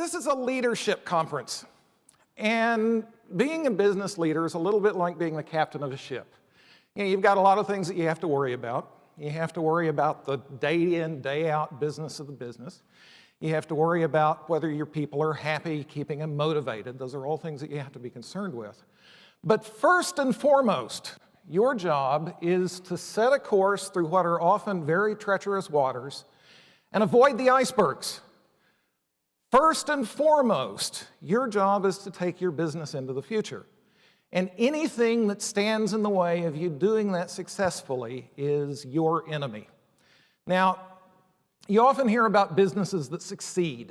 This is a leadership conference, and being a business leader is a little bit like being the captain of a ship. You know, you've got a lot of things that you have to worry about. You have to worry about the day in, day out business of the business. You have to worry about whether your people are happy, keeping them motivated. Those are all things that you have to be concerned with. But first and foremost, your job is to set a course through what are often very treacherous waters and avoid the icebergs. First and foremost, your job is to take your business into the future. And anything that stands in the way of you doing that successfully is your enemy. Now, you often hear about businesses that succeed.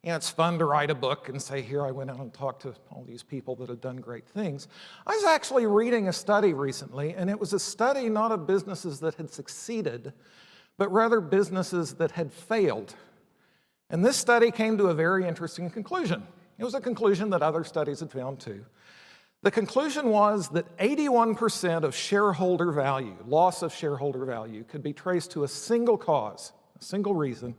You know, it's fun to write a book and say, here, I went out and talked to all these people that have done great things. I was actually reading a study recently, and it was a study not of businesses that had succeeded, but rather businesses that had failed. And this study came to a very interesting conclusion. It was a conclusion that other studies had found too. The conclusion was that 81% of shareholder value, loss of shareholder value, could be traced to a single cause, a single reason,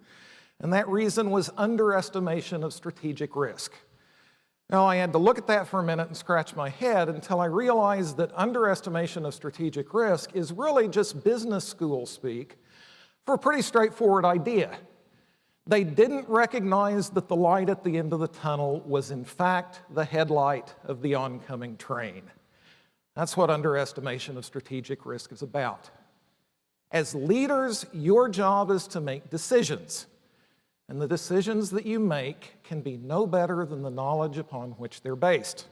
and that reason was underestimation of strategic risk. Now, I had to look at that for a minute and scratch my head until I realized that underestimation of strategic risk is really just business school speak for a pretty straightforward idea. They didn't recognize that the light at the end of the tunnel was in fact the headlight of the oncoming train. That's what underestimation of strategic risk is about. As leaders, your job is to make decisions. And the decisions that you make can be no better than the knowledge upon which they're based.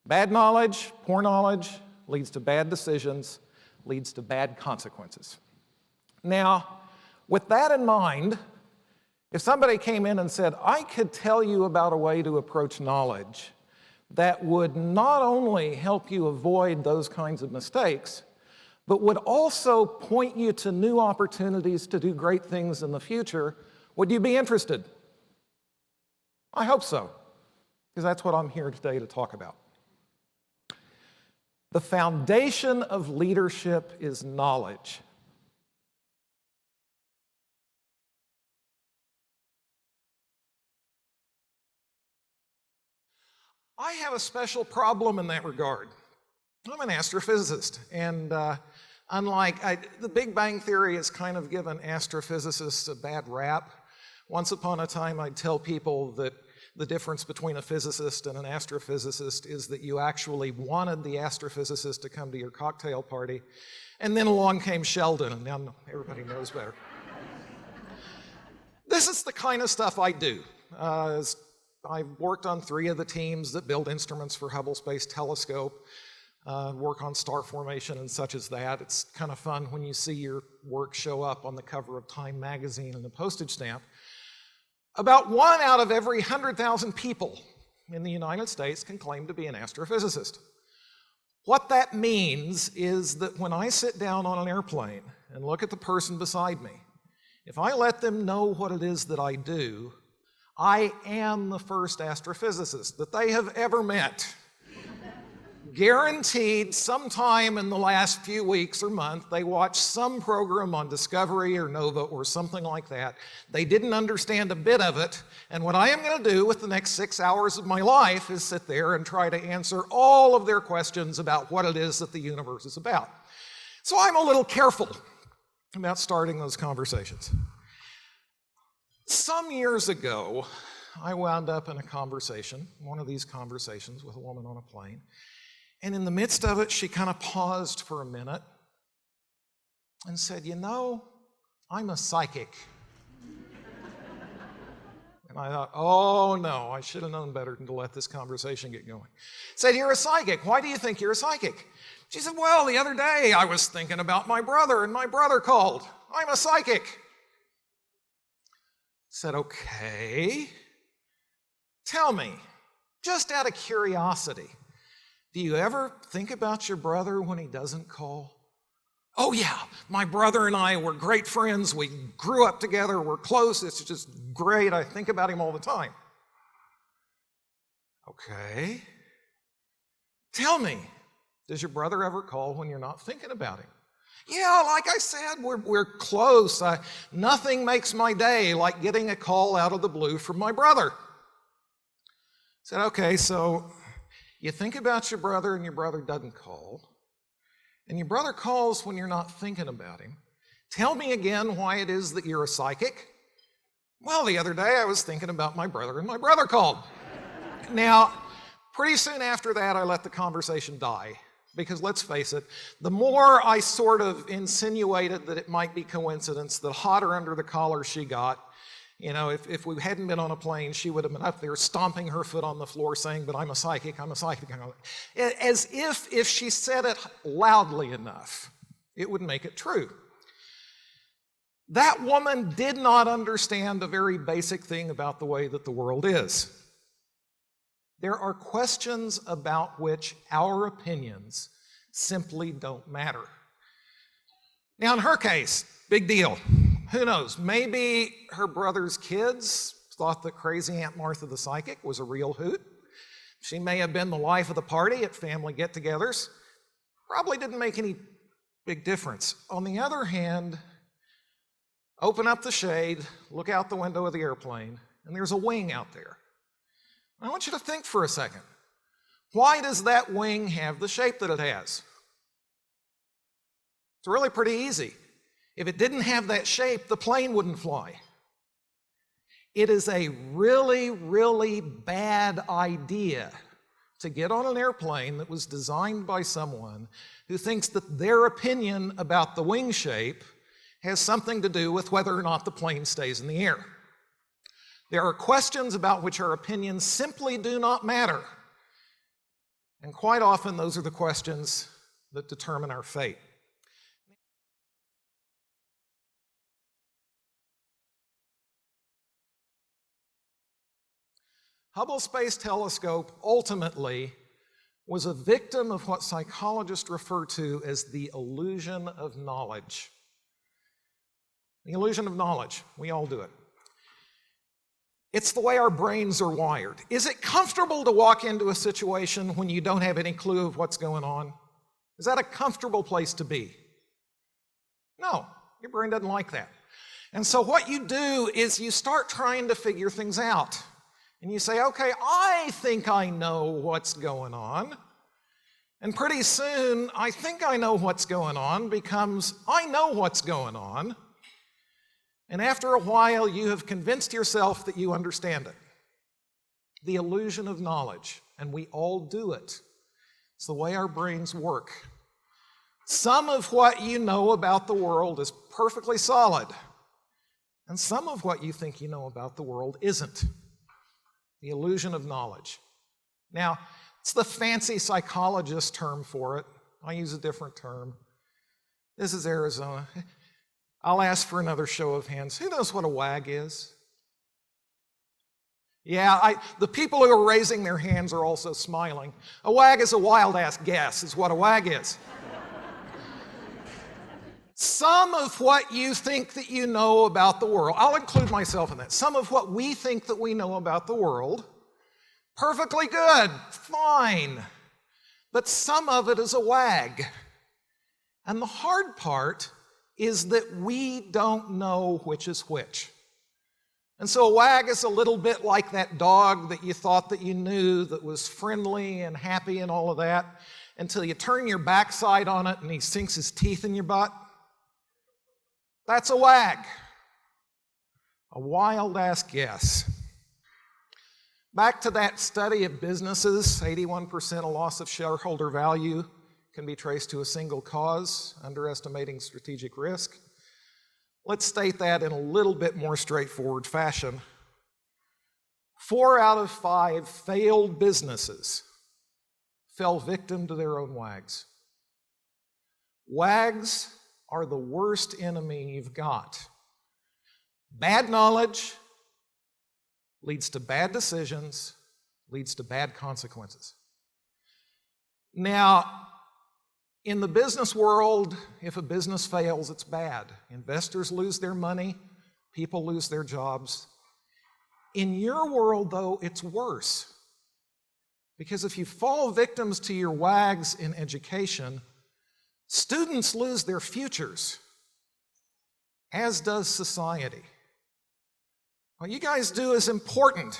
Bad knowledge, poor knowledge, leads to bad decisions, leads to bad consequences. Now, with that in mind, if somebody came in and said, I could tell you about a way to approach knowledge that would not only help you avoid those kinds of mistakes, but would also point you to new opportunities to do great things in the future, would you be interested? I hope so, because that's what I'm here today to talk about. The foundation of leadership is knowledge. I have a special problem in that regard. I'm an astrophysicist, and unlike the Big Bang Theory has kind of given astrophysicists a bad rap. Once upon a time, I'd tell people that the difference between a physicist and an astrophysicist is that you actually wanted the astrophysicist to come to your cocktail party, and then along came Sheldon, and now everybody knows better. This is the kind of stuff I do. I've worked on 3 of the teams that build instruments for Hubble Space Telescope, work on star formation and such as that. It's kind of fun when you see your work show up on the cover of Time magazine and a postage stamp. About 1 out of every 100,000 people in the United States can claim to be an astrophysicist. What that means is that when I sit down on an airplane and look at the person beside me, if I let them know what it is that I do, I am the first astrophysicist that they have ever met. Guaranteed sometime in the last few weeks or month, they watched some program on Discovery or Nova or something like that. They didn't understand a bit of it, and what I am going to do with the next 6 hours of my life is sit there and try to answer all of their questions about what it is that the universe is about. So I'm a little careful about starting those conversations. Some years ago, I wound up in a conversation, one of these conversations with a woman on a plane, and in the midst of it, she kind of paused for a minute and said, you know, I'm a psychic. And I thought, oh no, I should have known better than to let this conversation get going. Said, you're a psychic. Why do you think you're a psychic? She said, well, the other day I was thinking about my brother and my brother called. I'm a psychic. Said, okay, tell me, just out of curiosity, do you ever think about your brother when he doesn't call? Oh yeah, my brother and I were great friends. We grew up together, we're close, it's just great. I think about him all the time. Okay, tell me, does your brother ever call when you're not thinking about him? Yeah, like I said, we're close. Nothing makes my day like getting a call out of the blue from my brother. Said, okay, so you think about your brother and your brother doesn't call, and your brother calls when you're not thinking about him. Tell me again why it is that you're a psychic. Well, the other day I was thinking about my brother and my brother called. Now, pretty soon after that, I let the conversation die. Because let's face it, the more I sort of insinuated that it might be coincidence, the hotter under the collar she got. You know, if we hadn't been on a plane, she would have been up there stomping her foot on the floor saying, but I'm a psychic, I'm a psychic. As if she said it loudly enough, it would make it true. That woman did not understand a very basic thing about the way that the world is. There are questions about which our opinions simply don't matter. Now, in her case, big deal. Who knows? Maybe her brother's kids thought that crazy Aunt Martha the psychic was a real hoot. She may have been the life of the party at family get-togethers. Probably didn't make any big difference. On the other hand, open up the shade, look out the window of the airplane, and there's a wing out there. I want you to think for a second. Why does that wing have the shape that it has? It's really pretty easy. If it didn't have that shape, the plane wouldn't fly. It is a really, really bad idea to get on an airplane that was designed by someone who thinks that their opinion about the wing shape has something to do with whether or not the plane stays in the air. There are questions about which our opinions simply do not matter. And quite often, those are the questions that determine our fate. Hubble Space Telescope ultimately was a victim of what psychologists refer to as the illusion of knowledge. The illusion of knowledge. We all do it. It's the way our brains are wired. Is it comfortable to walk into a situation when you don't have any clue of what's going on? Is that a comfortable place to be? No, your brain doesn't like that. And so what you do is you start trying to figure things out. And you say, okay, I think I know what's going on. And pretty soon, I think I know what's going on becomes, I know what's going on. And after a while, you have convinced yourself that you understand it. The illusion of knowledge, and we all do it. It's the way our brains work. Some of what you know about the world is perfectly solid, and some of what you think you know about the world isn't. The illusion of knowledge. Now, it's the fancy psychologist term for it. I use a different term. This is Arizona. I'll ask for another show of hands. Who knows what a WAG is? Yeah, the people who are raising their hands are also smiling. A WAG is a wild-ass guess, is what a WAG is. Some of what you think that you know about the world, I'll include myself in that, some of what we think that we know about the world, perfectly good, fine, but some of it is a WAG. And the hard part is that we don't know which is which. And so a WAG is a little bit like that dog that you thought that you knew that was friendly and happy and all of that, until you turn your backside on it and he sinks his teeth in your butt. That's a WAG. A wild-ass guess. Back to that study of businesses, 81% of loss of shareholder value can be traced to a single cause, underestimating strategic risk. Let's state that in a little bit more straightforward fashion. 4 out of 5 failed businesses fell victim to their own WAGs. WAGs are the worst enemy you've got. Bad knowledge leads to bad decisions, leads to bad consequences. Now, in the business world, if a business fails, it's bad. Investors lose their money, people lose their jobs. In your world, though, it's worse. Because if you fall victims to your WAGs in education, students lose their futures, as does society. What you guys do is important.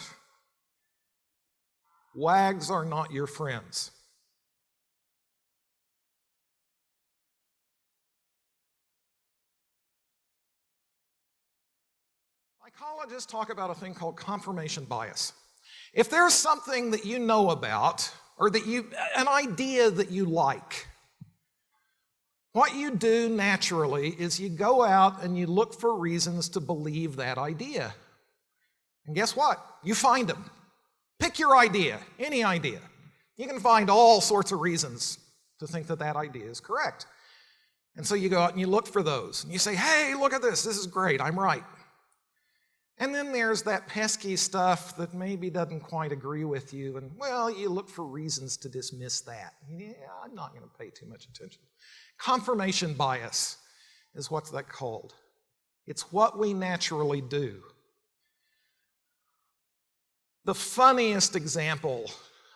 WAGs are not your friends. Psychologists talk about a thing called confirmation bias. If there's something that you know about, or an idea that you like, what you do naturally is you go out and you look for reasons to believe that idea. And guess what? You find them. Pick your idea, any idea. You can find all sorts of reasons to think that that idea is correct. And so you go out and you look for those. And you say, hey, look at this. This is great. I'm right. And then there's that pesky stuff that maybe doesn't quite agree with you. And, well, you look for reasons to dismiss that. Yeah, I'm not going to pay too much attention. Confirmation bias is what's that called. It's what we naturally do. The funniest example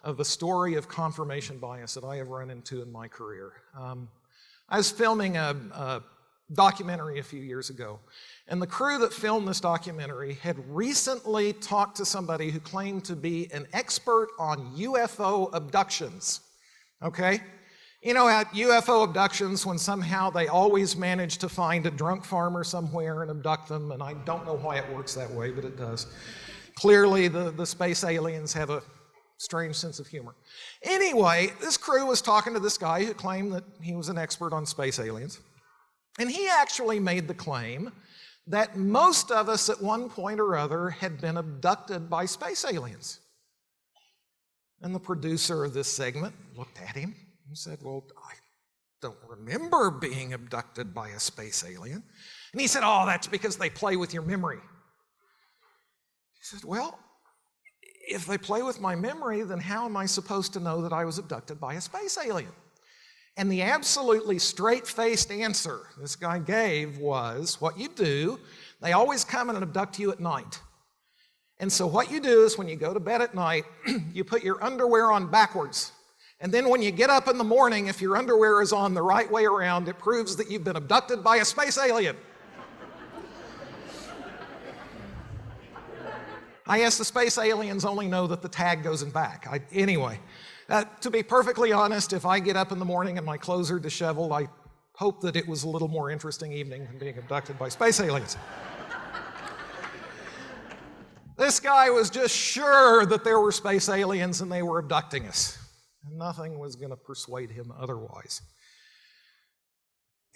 of a story of confirmation bias that I have run into in my career. I was filming a documentary a few years ago, and the crew that filmed this documentary had recently talked to somebody who claimed to be an expert on UFO abductions, okay? You know, at UFO abductions, when somehow they always manage to find a drunk farmer somewhere and abduct them, and I don't know why it works that way, but it does. Clearly, the space aliens have a strange sense of humor. Anyway, this crew was talking to this guy who claimed that he was an expert on space aliens. And he actually made the claim that most of us at one point or other had been abducted by space aliens. And the producer of this segment looked at him and said, well, I don't remember being abducted by a space alien. And he said, oh, that's because they play with your memory. He said, well, if they play with my memory, then how am I supposed to know that I was abducted by a space alien? And the absolutely straight-faced answer this guy gave was, what you do, they always come and abduct you at night. And so what you do is when you go to bed at night, you put your underwear on backwards. And then when you get up in the morning, if your underwear is on the right way around, it proves that you've been abducted by a space alien. I guess the space aliens only know that the tag goes in back. Anyway, to be perfectly honest, if I get up in the morning and my clothes are disheveled, I hope that it was a little more interesting evening than being abducted by space aliens. This guy was just sure that there were space aliens and they were abducting us. And nothing was going to persuade him otherwise.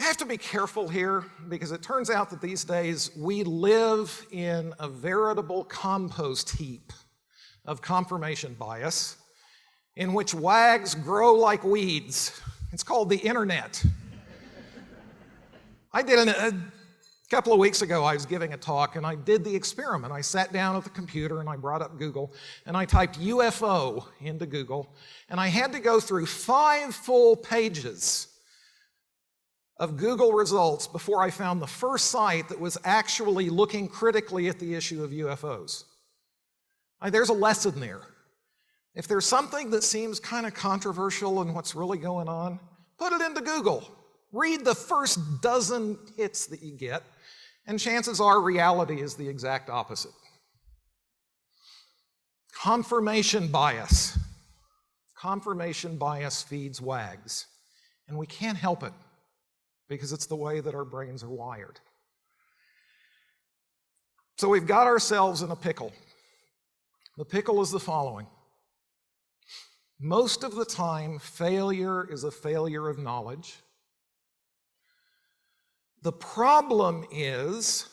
You have to be careful here because it turns out that these days we live in a veritable compost heap of confirmation bias in which WAGs grow like weeds. It's called the internet. I did a couple of weeks ago, I was giving a talk and I did the experiment. I sat down at the computer and I brought up Google and I typed UFO into Google and I had to go through 5 full pages of Google results before I found the first site that was actually looking critically at the issue of UFOs. There's a lesson there. If there's something that seems kind of controversial in what's really going on, put it into Google. Read the first dozen hits that you get, and chances are reality is the exact opposite. Confirmation bias. Confirmation bias feeds WAGs, and we can't help it because it's the way that our brains are wired. So we've got ourselves in a pickle. The pickle is the following. Most of the time, failure is a failure of knowledge. The problem is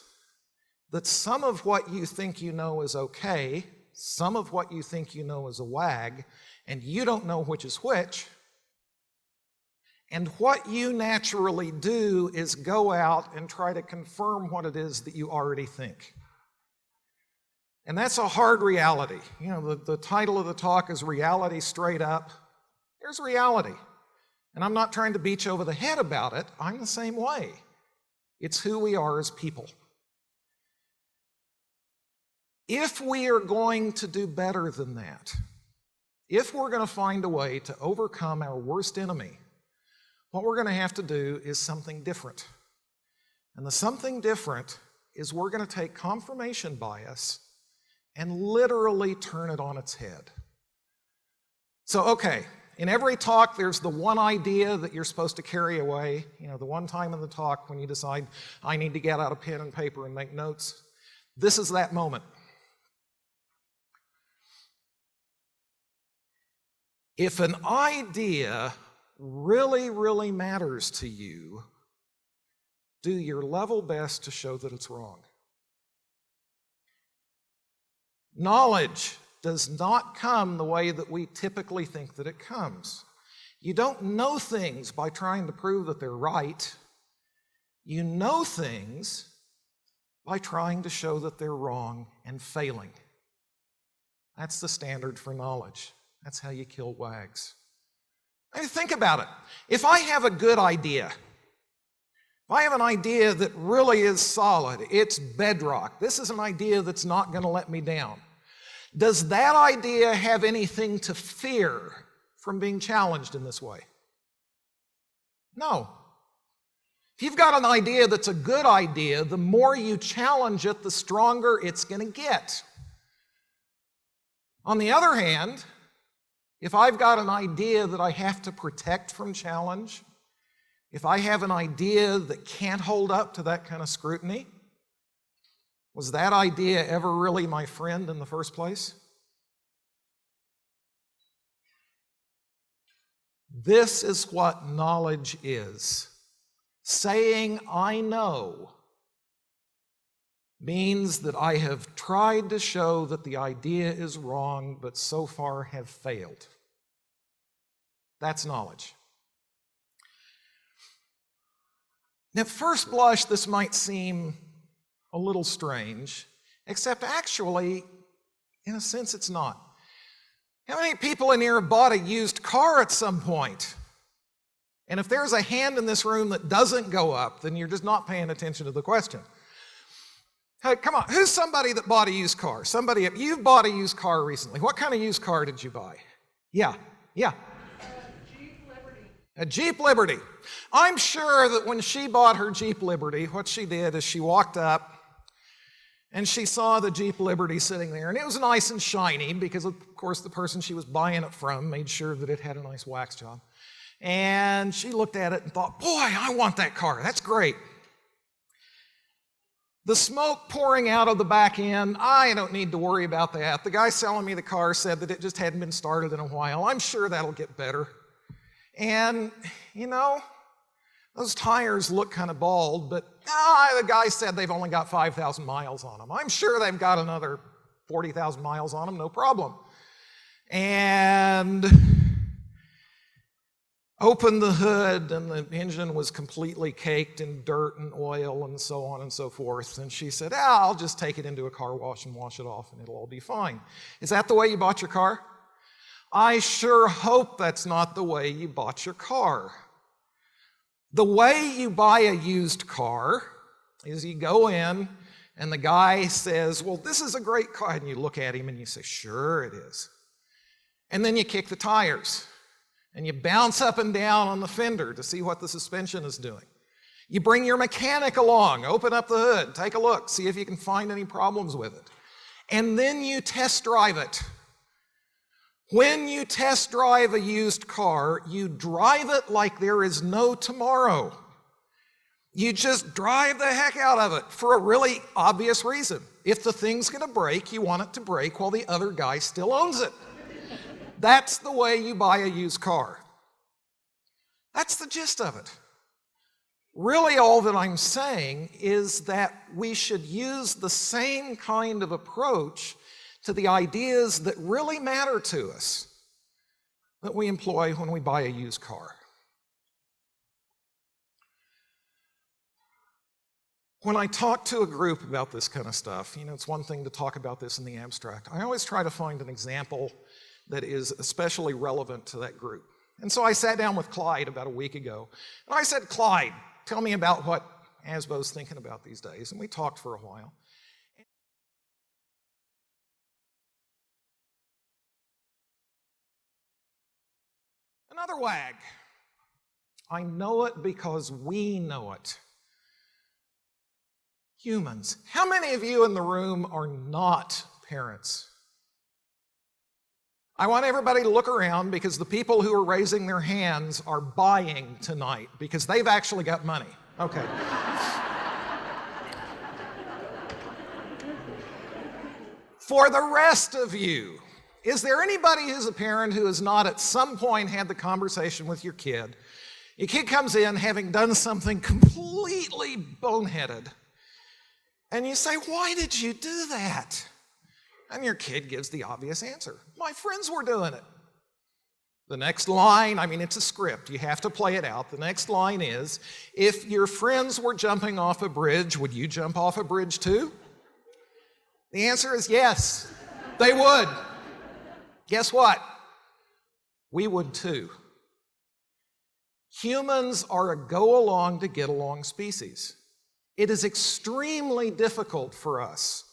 that some of what you think you know is okay, some of what you think you know is a WAG, and you don't know which is which. And what you naturally do is go out and try to confirm what it is that you already think. And that's a hard reality. You know, the title of the talk is Reality Straight Up. Here's reality. And I'm not trying to beat you over the head about it. I'm the same way. It's who we are as people. If we are going to do better than that, if we're going to find a way to overcome our worst enemy, what we're going to have to do is something different. And the something different is we're going to take confirmation bias and literally turn it on its head. So, okay, in every talk, there's the one idea that you're supposed to carry away. You know, the one time in the talk when you decide, I need to get out a pen and paper and make notes. This is that moment. If an idea really, really matters to you, do your level best to show that it's wrong. Knowledge does not come the way that we typically think that it comes. You don't know things by trying to prove that they're right. You know things by trying to show that they're wrong and failing. That's the standard for knowledge. That's how you kill WAGs. I mean, think about it. If I have a good idea, if I have an idea that really is solid, it's bedrock, this is an idea that's not going to let me down, does that idea have anything to fear from being challenged in this way? No. If you've got an idea that's a good idea, the more you challenge it, the stronger it's going to get. On the other hand, if I've got an idea that I have to protect from challenge, if I have an idea that can't hold up to that kind of scrutiny, was that idea ever really my friend in the first place? This is what knowledge is. Saying I know means that I have tried to show that the idea is wrong, but so far have failed. That's knowledge. Now, at first blush, this might seem a little strange, except actually, in a sense, it's not. How many people in here have bought a used car at some point? And if there's a hand in this room that doesn't go up, then you're just not paying attention to the question. Hey, come on, who's somebody that bought a used car? Somebody, you've bought a used car recently. What kind of used car did you buy? Yeah. Jeep Liberty. A Jeep Liberty. I'm sure that when she bought her Jeep Liberty, what she did is she walked up and she saw the Jeep Liberty sitting there, and it was nice and shiny because, of course, the person she was buying it from made sure that it had a nice wax job. And she looked at it and thought, boy, I want that car. That's great. The smoke pouring out of the back end, I don't need to worry about that. The guy selling me the car said that it just hadn't been started in a while. I'm sure that'll get better. And, you know, those tires look kind of bald, but the guy said they've only got 5,000 miles on them. I'm sure they've got another 40,000 miles on them, no problem. And opened the hood, and the engine was completely caked in dirt and oil and so on and so forth. And she said, I'll just take it into a car wash and wash it off and it'll all be fine. Is that the way you bought your car? I sure hope that's not the way you bought your car. The way you buy a used car is you go in and the guy says, well, this is a great car. And you look at him and you say, sure it is. And then you kick the tires. And you bounce up and down on the fender to see what the suspension is doing. You bring your mechanic along, open up the hood, take a look, see if you can find any problems with it. And then you test drive it. When you test drive a used car, you drive it like there is no tomorrow. You just drive the heck out of it for a really obvious reason. If the thing's going to break, you want it to break while the other guy still owns it. That's the way you buy a used car. That's the gist of it. Really, all that I'm saying is that we should use the same kind of approach to the ideas that really matter to us that we employ when we buy a used car. When I talk to a group about this kind of stuff, you know, it's one thing to talk about this in the abstract. I always try to find an example that is especially relevant to that group. And so I sat down with Clyde about a week ago, and I said, Clyde, tell me about what ASBO's thinking about these days. And we talked for a while. Another WAG. I know it because we know it. Humans. How many of you in the room are not parents? I want everybody to look around because the people who are raising their hands are buying tonight because they've actually got money. Okay. For the rest of you, is there anybody who's a parent who has not at some point had the conversation with your kid? Your kid comes in having done something completely boneheaded, and you say, "Why did you do that?" And your kid gives the obvious answer. "My friends were doing it." The next line, I mean, it's a script. You have to play it out. The next line is, "If your friends were jumping off a bridge, would you jump off a bridge too?" The answer is yes, they would. Guess what? We would too. Humans are a go-along to get-along species. It is extremely difficult for us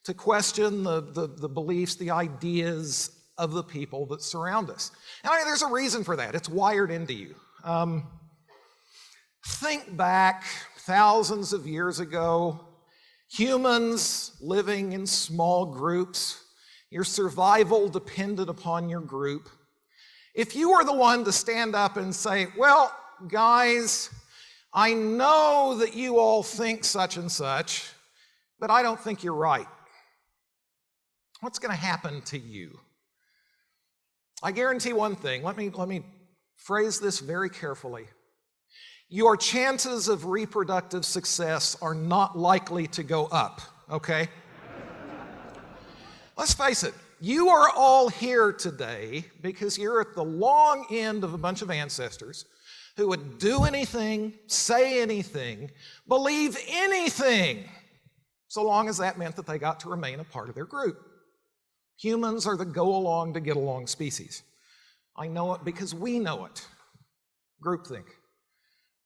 to question the beliefs, the ideas of the people that surround us. And I mean, there's a reason for that. It's wired into you. Think back thousands of years ago, humans living in small groups, your survival depended upon your group. If you were the one to stand up and say, "Well, guys, I know that you all think such and such, but I don't think you're right," what's going to happen to you? I guarantee one thing. Let me phrase this very carefully. Your chances of reproductive success are not likely to go up, okay? Let's face it, you are all here today because you're at the long end of a bunch of ancestors who would do anything, say anything, believe anything, so long as that meant that they got to remain a part of their group. Humans are the go-along to get-along species. I know it because we know it. Groupthink.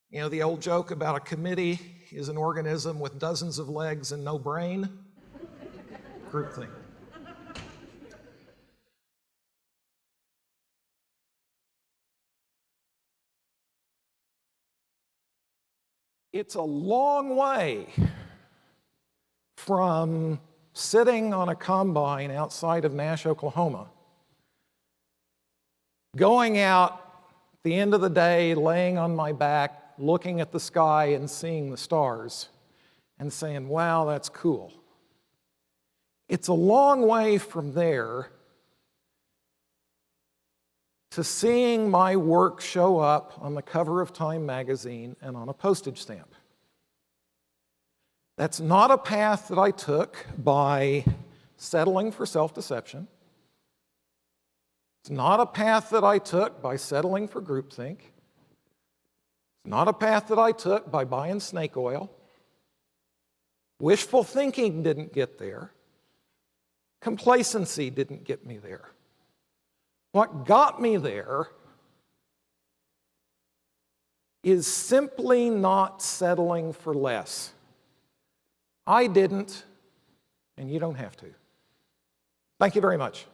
You know the old joke about a committee is an organism with dozens of legs and no brain? Groupthink. It's a long way from sitting on a combine outside of Nash, Oklahoma, going out at the end of the day, laying on my back, looking at the sky and seeing the stars and saying, "Wow, that's cool." It's a long way from there to seeing my work show up on the cover of Time magazine and on a postage stamp. That's not a path that I took by settling for self-deception. It's not a path that I took by settling for groupthink. It's not a path that I took by buying snake oil. Wishful thinking didn't get there. Complacency didn't get me there. What got me there is simply not settling for less. I didn't, and you don't have to. Thank you very much.